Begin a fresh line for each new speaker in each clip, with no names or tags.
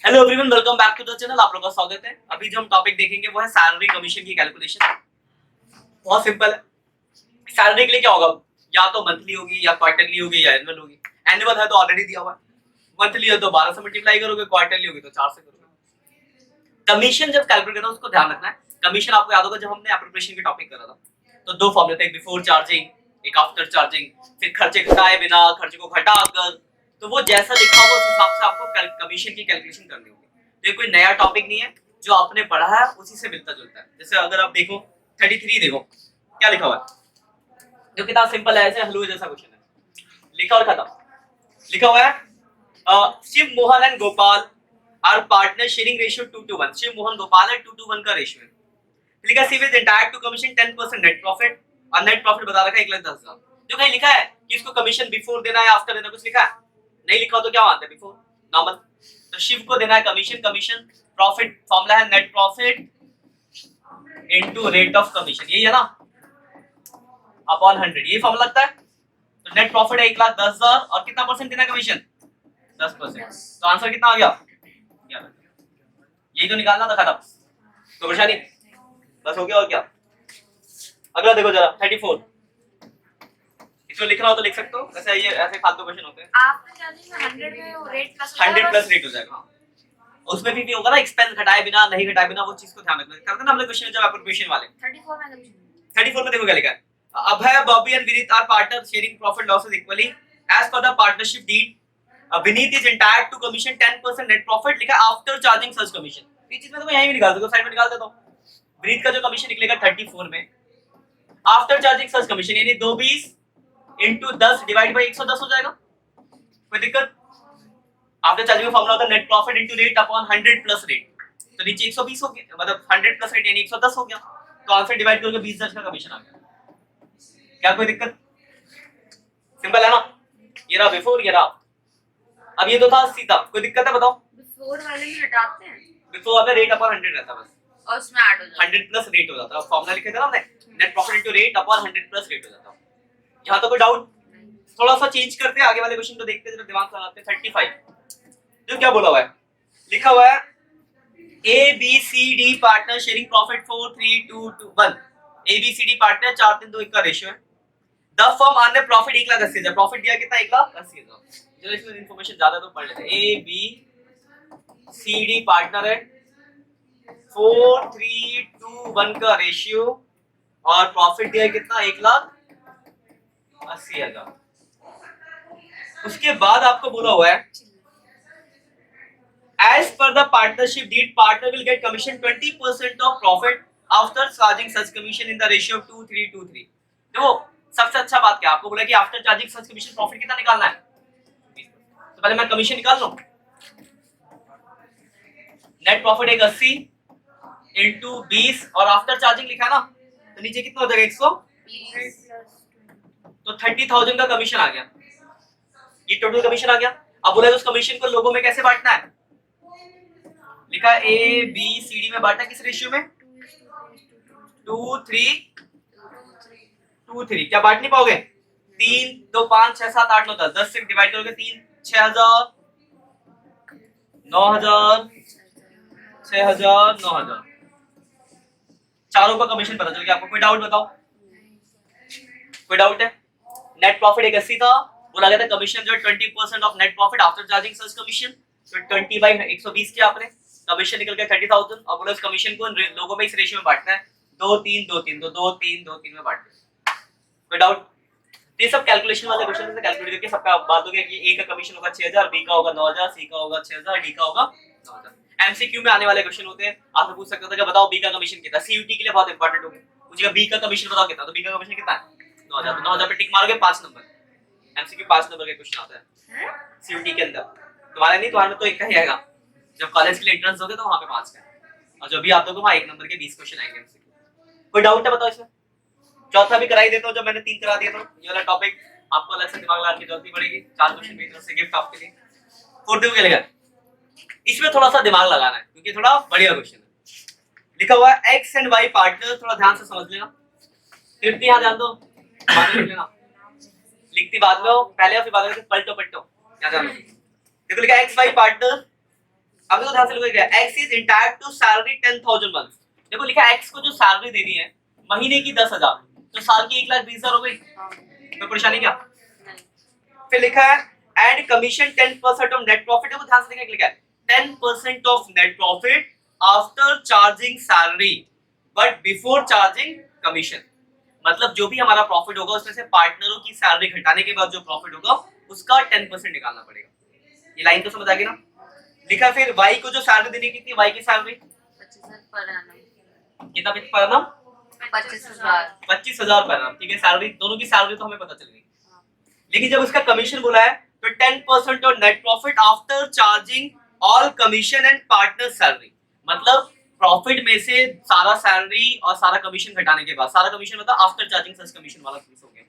Hello everyone, welcome back to the channel. आप लोगों का स्वागत है। अभी जो हम टॉपिक देखेंगे वो है सैलरी कमीशन की कैलकुलेशन। बहुत सिंपल है। सैलरी के लिए क्या होगा, या तो मंथली होगी या क्वार्टरली होगी या एनुअल होगी। एनुअल है तो ऑलरेडी दिया हुआ है, मंथली है तो 12 से मल्टीप्लाई करोगे, क्वार्टरली होगी तो 4 से करोगे। कमीशन जब कैलकुलेट करना है उसको ध्यान रखना है। कमीशन आपको याद होगा जब हमने एप्रोप्रिएशन के टॉपिक करा था तो दो फॉर्मूले थे, एक बिफोर चार्जिंग एक आफ्टर चार्जिंग, फिर खर्चे घटाए बिना, खर्चे को घटाकर। तो वो जैसा लिखा होगा उस हिसाब से आपको कमीशन की कैलकुलेशन करनी होगी। तो ये कोई नया टॉपिक नहीं है, जो आपने पढ़ा है उसी से मिलता जुलता है। जैसे अगर आप देखो 33 देखो क्या लिखा हुआ है, जो कितना सिंपल है, ऐसे हलवे जैसा क्वेश्चन है, लिखा और खत्म। लिखा हुआ है Shiv Mohan and Gopal are partner sharing ratio 2:1। Shiv Mohan Gopal है 2:1 का रेशियो है। लिखा Shiv is entitled to commission 10% net profit, और नेट प्रॉफिट बता रखा है 1,10,000। जो कहीं लिखा है कि इसको कमीशन बिफोर देना है आफ्टर देना, कुछ लिखा है नहीं लिखा तो क्या मानते हैं बिफोर नॉर्मल। तो शिव को देना है कमीशन, कमीशन प्रॉफिट फॉर्मूला है net profit into rate of commission, यही है ना, अपॉन 100, यही फॉर्मूला लगता है। तो नेट प्रॉफिट है 1,10,000 और कितना परसेंट देना है कमीशन, 10%। तो आंसर कितना आ गया, 11। यही तो निकालना था, खत्म। तो परेशानी बस हो गया और क्या। अगला देखो जरा 34, इसको लिखना हो तो लिख सकते हो, वैसे ये ऐसे फालतू क्वेश्चन होते हैं।
आपने चार्जिंग में 100 में रेट प्लस
100 प्लस रेट हो जाएगा। उसमें भी होगा ना एक्सपेंस घटाए बिना नहीं घटाए बिना, वो चीज को ध्यान रखना। करते ना हम लोग क्वेश्चन जब एप्रोप्रिएशन वाले
34 में कमीशन।
34 में देखो क्या लिखा है, Abhay Bobby and Vineet are partner sharing profit losses equally as per the partnership deed. Vineet is entitled to commission 10% net profit, लिखा आफ्टर चार्जिंग सच कमीशन। ये चीज में तो मैं यहीं भी निकाल दूंगा, साइड में निकाल देता हूं। विनीत का जो कमीशन निकलेगा 34 में आफ्टर चार्जिंग सच कमीशन, यानी 220 into 10 डिवाइड बाय 110 हो जाएगा। कोई दिक्कत। आफ्टर चार्जिंग का फार्मूला होता है net profit into rate upon 100 plus rate. तो नीचे 120 हो गया, मतलब 100 प्लस रेट यानी 110 हो गया। तो आंसर डिवाइड करोगे 20,000 का कमीशन आ गया। क्या कोई दिक्कत, सिंपल है ना। ये रहा बिफोर, ये रहा। अब ये तो था सीधा, कोई दिक्कत है बताओ।
बिफोर वाले में हटाते हैं
बिफोर वाला रेट अपॉन 100 रहता है बस,
और उसमें ऐड हो जाता है
100 प्लस रेट हो जाता है। फार्मूला लिखे थे ना हमने, net profit into rate upon 100 plus rate हो जाता है। यहां तो कोई डाउट, थोड़ा सा चेंज करते हैं, आगे वाले क्वेश्चन को देखते हैं, जरा दिमाग लगाते हैं। 35 जो क्या बोला हुआ है, लिखा हुआ है A B C D partner sharing profit 4 3 2 2 1। A B C D partner 4 3 2 1 का रेशियो है। The firm earn profit 1,80,000, profit दिया कितना 1,80,000। चलो इसमें इंफॉर्मेशन ज्यादा तो पढ़ लेते हैं। A B C D partner है, 4 3 2 1 का रेशियो, और प्रॉफिट दिया कितना 1,80,000। उसके बाद आपको बोला हुआ है as per the partnership deed partner will get commission 20% of profit after charging such commission in the ratio of 2:3:2:3। देखो सबसे अच्छा बात क्या आपको बोला कि after charging such commission profit कितना निकालना है, तो पहले मैं कमीशन निकाल लूं। नेट प्रॉफिट 180 इनटू 20 और आफ्टर चार्जिंग लिखा है ना, तो नीचे कितना हो जाएगा 120, तो 30,000 का कमीशन आ गया। ये टोटल कमीशन आ गया। अब बोला उस कमीशन को लोगों में कैसे बांटना है, लिखा ए बी सी डी में बांटना किस रेशियो में, 2:3:2:3। क्या बांट नहीं पाओगे, 3 2 5 6 7 8 9 10, 10 से डिवाइड करोगे 3 6,000 9,000 6,000 9,000, चारों का कमीशन पता चल गया आपको। कोई डाउट बताओ, कोई डाउट है। नेट प्रॉफिट 180 था, बोला गया था कमीशन जो 20% of net profit after charging such commission, तो 20 बाई 120 किया आपने, कमीशन निकल गया 30,000। और बोला इस कमीशन को लोगों में इस रेशियो में बांटना है 2:3:2:3, तो 2:3:2:3 में बांट दिया। कोई डाउट। ये सब कैलकुलेशन वाले क्वेश्चन से कैलकुलेट करके सबका बात हो गया कि ए का कमीशन होगा 6,000, बी का होगा 9,000, सी का होगा 6,000, डी का होगा 9,000। एमसीक्यू में आने वाले क्वेश्चन होते हैं, आपसे पूछ सकते थे कि बताओ बी का कमीशन कितना, सीयूटी के लिए बहुत इंपॉर्टेंट होगा। पूछेगा बी का कमीशन बताओ कितना, तो बी का कमीशन कितना है 9,000, तो 9,000 पे टिक मारोगे 5 नंबर। एमसीक्यू 5 नंबर का क्वेश्चन आता है सीयूटी के अंदर, तुम्हारे नहीं, तुम्हारे में तो एक का ही आएगा। जब कॉलेज के लिए एंट्रेंस दोगे तो वहां पे 5 का है, और जो भी आप दोगे वहां 1 नंबर के 20 क्वेश्चन आएंगे एमसीक्यू। कोई डाउट है बताओ इसमें। चौथा भी कराई देता हूं, जब मैंने 3 करा दिया तो ये वाला टॉपिक आपको अलग से दिमाग लगाने की जरूरत नहीं पड़ेगी। 4 क्वेश्चन मेरी तरफ से गिफ्ट आपके लिए। फोर्थ में क्या लिखा है, इसमें थोड़ा सा दिमाग लगाना है क्योंकि थोड़ा बढ़िया क्वेश्चन है। लिखा हुआ है एक्स एंड वाई पार्टनर, थोड़ा ध्यान से समझ लेना। कीर्ति यहाँ ध्यान दो, बाद में लिख लेना, लिखती बाद में हो, पहले और फिर बाद में पलटो पलटो, यहाँ ध्यान दो। देखो लिखा है एक्स वाई पार्टनर अब देखो ध्यान से लिखो क्या, x is entitled to salary 10,000 months। देखो लिखा है x को जो सैलरी देनी है महीने की 10,000, तो साल की 1,20,000 हो गई, कोई परेशानी क्या? फिर लिखा है and commission 10% of net profit. देखो ध्यान से देखिए लिखा है 10% of net profit after charging salary but before charging commission. मतलब जो भी हमारा प्रॉफिट होगा उसमें से पार्टनरों की सैलरी घटाने के बाद जो प्रॉफिट होगा उसका 10% निकालना पड़ेगा। ये लाइन तो समझ आ गई ना? लिखा फिर y को जो सैलरी देनी कितनी, y की सैलरी
25,000 पर annum।
कितना पर annum?
25,000।
25,000 पर annum। ठीक है, सैलरी दोनों की सैलरी तो हमें पता चल गई। लेकिन जब उसका कमीशन बोला है तो 10% of net profit after charging all commission and partner salary. मतलब प्रॉफिट में से सारा सैलरी और सारा कमीशन घटाने के बाद, सारा कमीशन मतलब आफ्टर चार्जिंग सच कमीशन वाला फीस हो गया।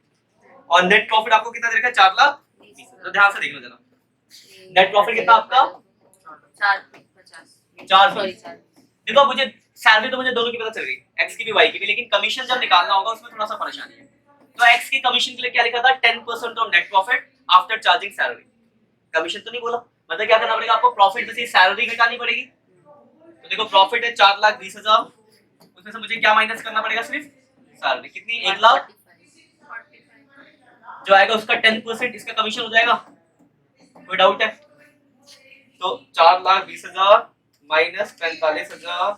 और नेट प्रॉफिट आपको कितना दे रखा है? 4,20,000। तो ध्यान से देखना जरा, नेट प्रॉफिट कितना आपका?
4,50।
देखो मुझे सैलरी तो मुझे दोनों की पता चल गई, एक्स की भी वाई की भी, लेकिन कमीशन जब निकालना होगा उसमें थोड़ा सा परेशानी है। तो एक्स की कमीशन के लिए क्या लिखा था? 10% of net profit after charging salary. Commission तो नहीं बोला, मतलब क्या करना पड़ेगा आपको? प्रॉफिट में से सैलरी घटानी पड़ेगी। तो देखो प्रॉफिट है 4,20,000, उसमें से मुझे क्या माइनस करना पड़ेगा? सिर्फ सैलरी। कितनी? 1,00,000 जो आएगा उसका 10%, इसका कमीशन हो जाएगा। कोई डाउट है? तो 4,20,000 minus 45,000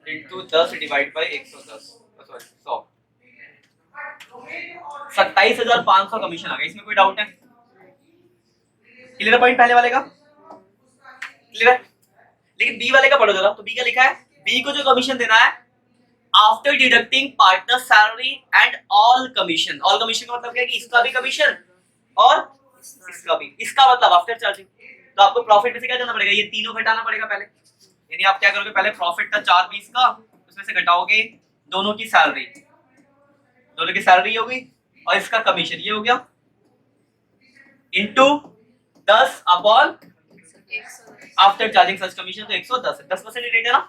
into 10 divide by 110, sorry 100, 27,500 commission आ गया। इसमें कोई डाउट है? क्लियर पॉइंट पहले वाले का? क्लियर है? लेकिन बी वाले का पढ़ो जरा। तो बी का लिखा है, बी को जो कमीशन देना है after deducting partner salary and all commission. All commission का मतलब क्या है कि इसका भी कमीशन और इसका भी, इसका मतलब आफ्टर चार्जिंग। तो आपको प्रॉफिट में से क्या करना पड़ेगा? ये तीनों घटाना पड़ेगा पहले। यानी आप क्या करोगे? पहले प्रॉफिट था 4,20 का, उसमें से घटाओगे दोनों की सैलरी, दोनों की सैलरी होगी और इसका कमीशन ये हो गया, into 10 upon after charging such commission. तो 110 है, 10% रेट है ना?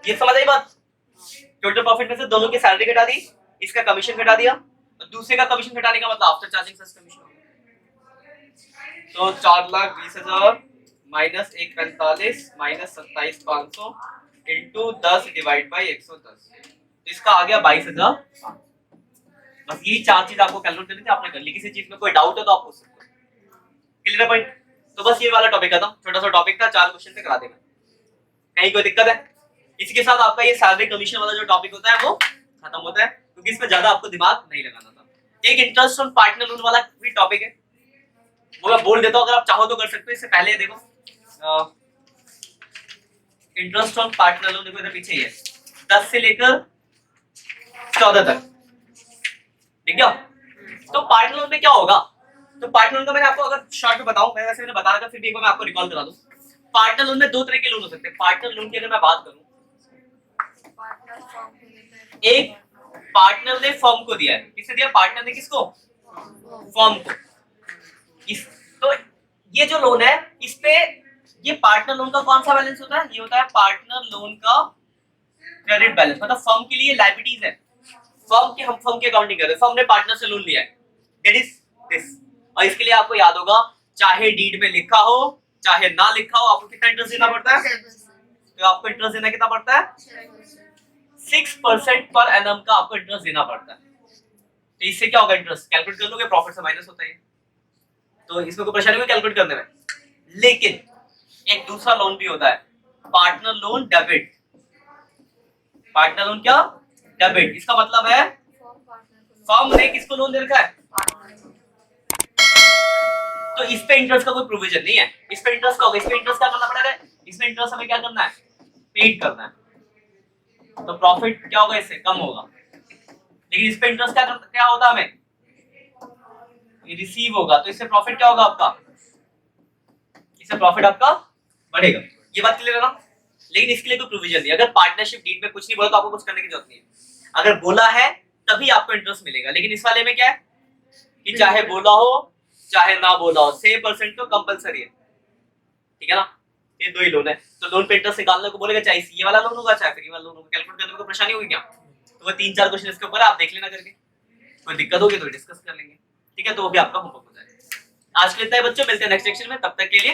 ये समझ आई बात? टोटल प्रॉफिट में से दोनों की सैलरी घटा दी, इसका कमीशन घटा दिया, और दूसरे का कमीशन घटाने का मतलब आफ्टर चार्जिंग सच कमीशन। तो 4,20,000 minus 1,45 minus 27,500 into 10 divide by 110, तो इसका आ गया 22,000। बस यही चार चीज आपको कैलकुलेट करनी थी, आपने कर ली। किसी चीज में कोई डाउट है तो आप पूछ सकते हो। क्लियर है पॉइंट? तो बस ये वाला टॉपिक खत्म, छोटा सा टॉपिक था, 4 क्वेश्चन से करा देगा। कहीं कोई दिक्कत है? इसके साथ आपका ये सैलरी कमीशन वाला जो टॉपिक होता है वो खत्म होता है, क्योंकि इसमें ज्यादा आपको दिमाग नहीं लगाना था। एक इंटरेस्ट ऑन पार्टनर लोन वाला भी टॉपिक है, वो मैं बोल देता हूं, अगर आप चाहो तो कर सकते हो। इससे पहले देखो इंटरेस्ट ऑन पार्टनर लोन, देखो इधर पीछे ही है, 10 से लेकर 14 तक, ठीक है? तो पार्टनर लोन में क्या होगा? तो पार्टनर लोन का मैंने आपको अगर शॉर्ट में बताऊं, मैं वैसे मैंने बता रखा, फिर भी एक बार मैं आपको रिकॉल करा दूं। पार्टनर लोन में दो तरह के लोन हो सकते हैं। पार्टनर लोन की अगर मैं बात करूं, एक पार्टनर ने फर्म को दिया है। किसने दिया? पार्टनर ने किसको? फर्म को। तो ये जो लोन है इस पे, ये पार्टनर लोन का कौन सा बैलेंस होता है? ये होता है पार्टनर लोन का क्रेडिट बैलेंस। मतलब फर्म के लिए लायबिलिटीज है, फर्म की, हम फर्म की अकाउंटिंग कर रहे हैं, फर्म ने पार्टनर से लोन लिया है, दैट इज दिस। और इसके लिए आपको याद होगा, चाहे डीड में लिखा हो चाहे ना लिखा हो, आपको कितना इंटरेस्ट देना पड़ता है? तो आपको इंटरेस्ट देना कितना पड़ता है? 6% पर एनम का आपको इंटरेस्ट देना पड़ता है। तो इससे क्या होगा? इंटरेस्ट कैलकुलेट कर लोगे, प्रॉफिट से माइनस होता है, तो इसमें कोई परेशानी नहीं कैलकुलेट करने में। लेकिन एक दूसरा लोन भी होता है, partner loan debit. Partner loan क्या? डेबिट। इसका मतलब है फर्म ने किसको लोन दे रखा है? तो इस पे इंटरेस्ट का कोई प्रोविजन नहीं है। इस पे इंटरेस्ट का होगा, इस पे इंटरेस्ट क्या करना पड़ेगा? इसमें इंटरेस्ट हमें क्या करना है? पेड करना है। तो प्रॉफिट क्या होगा? इससे कम होगा। लेकिन इस पे इंटरेस्ट क्या होता है? हमें ये रिसीव होगा, तो इससे प्रॉफिट क्या होगा आपका? इससे प्रॉफिट आपका बढ़ेगा। ये बात क्लियर है ना? लेकिन इसके लिए कोई प्रोविजन नहीं। अगर पार्टनरशिप डीड में कुछ नहीं बोला तो आपको कुछ करने की जरूरत नहीं है। अगर बोला है तभी आपको इंटरेस्ट मिलेगा। लेकिन इस वाले में क्या है कि चाहे बोला हो चाहे ना बोला हो, 6% तो कंपलसरी है, ठीक है ना? ये दो ही लोन है, तो लोन पे इंटरेस्ट निकालने को बोलेगा, चाहे ये वाला लोन होगा चाहे फिर ये वाला लोन होगा। कैलकुलेट करने में कोई परेशानी होगी क्या? तो वो 3-4 क्वेश्चन इसके ऊपर आप देख लेना करके, कोई दिक्कत होगी तो डिस्कस कर लेंगे, ठीक है? तो वो भी आपका होमवर्क हो जाएगा। आज के लिए इतना ही बच्चों, मिलते हैं नेक्स्ट सेक्शन में, तब तक के लिए